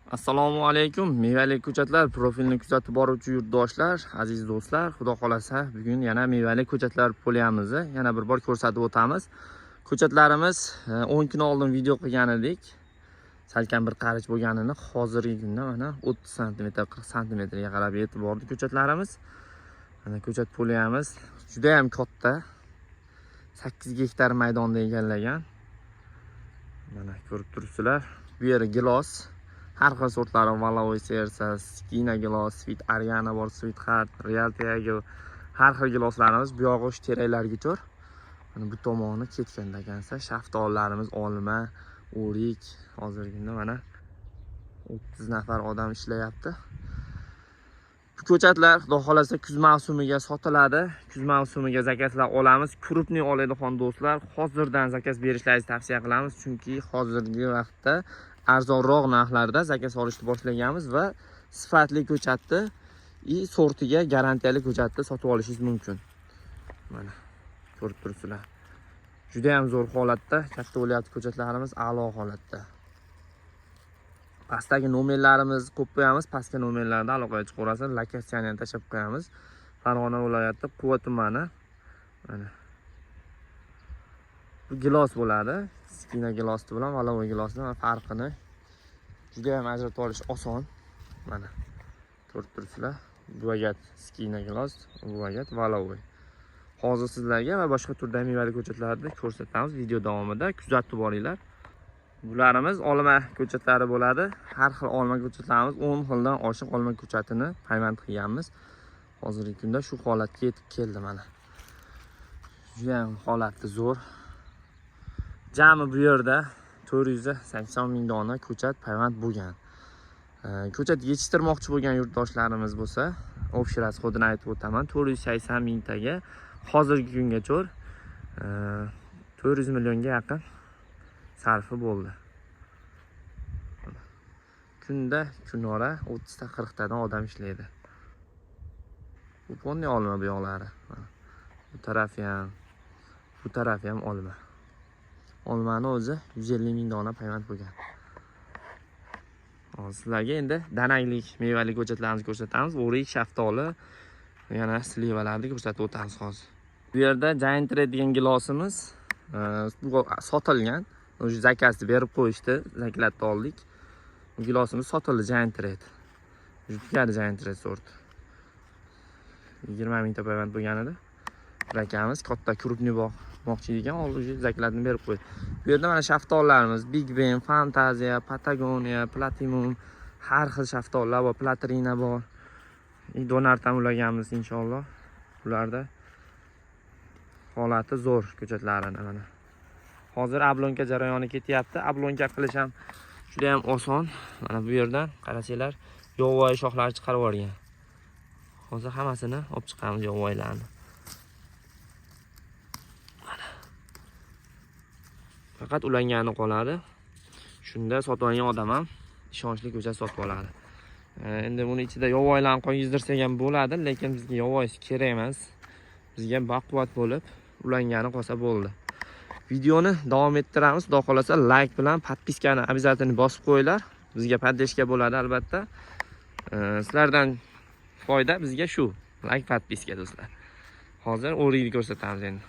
Assalomu alaykum, mevali ko'chatlar profilini kuzatib boruvchi yurtdoshlar, aziz do'stlar, xudo xolasa bugun yana mevali ko'chatlar poliyamizni yana bir bor ko'rsatib o'tamiz. Ko'chatlarimiz 10 kun oldin video qilgan edik. Salkam bir qarich bo'lganini hozirgi kunda mana 30 sm, 40 sm ga qarab yetib bordi ko'chatlarimiz. Mana ko'chat poliyamiz juda ham katta. 8 gektar maydonni egallagan. Mana ko'rib turibsizlar. Bu yeri gilos. Har xil sortlari Valovoy Sersa, Skina gilos, Sweet Ariana bor, Sweet Heart, Real Tiago, har xil giloslarimiz bu yog'i o'sha teraklarga tur. Mana bu tomoni ketganda ekansa, shaftollarimiz olma, o'rik, hozirgina mana 30 nafar odam ishlayapti. Bu ko'chatlar xudo xolasa kuz mavsumiga sotiladi. Kuz mavsumiga zakazlar olamiz. Krupniy oladigan do'stlar, hozirdan zakaz berishlaringizni tavsiya qilamiz, chunki hozirgi vaqtda arzonroq narxlarda zakaz olishni boshlaganmiz va sifatli ko'chatni sortiga garantiyali ko'chatni sotib olishingiz mumkin. Mana ko'rib turibsizlar. Juda ham zo'r holatda, katta bo'lyapti ko'chatlarimiz, a'lo holatda. Pastdagi nomerlarimiz qo'yib qo'yamiz, pastga nomerlarda aloqaga chiqaverasiz, lokatsiyani ham tashlab qo'yamiz. Farg'ona viloyati Quva tumani. Mana bu gilos bo'ladi. Skina gilosi bilan Valovoy gilosining farqini juda ham ajratib olish oson. Mana ko'rib turibsizlar. Bu vagat Skina gilos, bu vagat Valovoy. Hozir sizlarga va boshqa turdagi mevali ko'chatlarni ko'rsatamiz video davomida. Kuzatib boringlar. Bularimiz olma ko'chatlari bo'ladi. Har xil olma ko'chatlarimiz 10 xildan oshiq olma ko'chatini payvand qilganmiz. Hozirgi kunda shu holatga yetib keldi mana. Juda ham holati zo'r. Jami bu yerda 480 ming dona ko'chat payvand bo'lgan. Ko'chat yetishtirmoqchi bo'lgan yurtdoshlarimiz bo'lsa, obshiras kodini aytib o'taman. 480 mingtaga hozirgi kungacha 400 millionga yaqin sarfi bo'ldi. Kunda kunora 30 ta 40 tadan odam ishlaydi. Bu qanday olma bu yoqlari. Bu taraf ham olma. Olmani o'zi 150 ming dona payvand bo'lgan. Hozir sizlarga endi dananglik mevali ko'chatlarimizni ko'rsatamiz. O'rik, shaftoli, yana slivalarni ko'rsatib o'tamiz hozir. Bu yerda Giant Red degan gilosimiz bu sotilgan. O'sha zakasni berib qo'yishdi, zaklatni oldik. Bu gilosimiz sotildi Giant Red. Juda Giant Red sorti. 20 mingta payvand bo'lgan edi. Rakamiz katta krupniy moqchi ekan, o'sha zaklatni berib qo'ydi. Bu yerda mana shaftollarimiz Big Ben, Fantasia, Patagonia, Platinum, har xil shaftollar bor, Platrina bor. Donardan ulaganmiz inshaalloh. Ularda holati zo'r ko'chatlarini mana. Hozir ablonka jarayoni ketyapti. Ablonka qilish ham juda ham oson. Mana bu yerdan qarasanglar, yovvoyi shoxlar chiqarib yuborgan. Hozir hammasini olib chiqamiz yovvoylarni. Faqat ulangani qoladi. Shunda sotib olgan odam ham ishonchli ko'chat sotib oladi. Endi buni ichida yovvoylarni qo'ydirsak ham bo'ladi, lekin bizga yovvoy kerak emas. Bizga baquvvat bo'lib ulangani qolsa bo'ldi. Videoni davom ettiramiz. Xudo xolasa like bilan podpiskani обязательно bosib qo'yinglar. Bizga podдержка bo'ladi albatta. Sizlardan foyda bizga shu. Like, podpiska do'stlar. Hozir o'rikni ko'rsatamiz endi.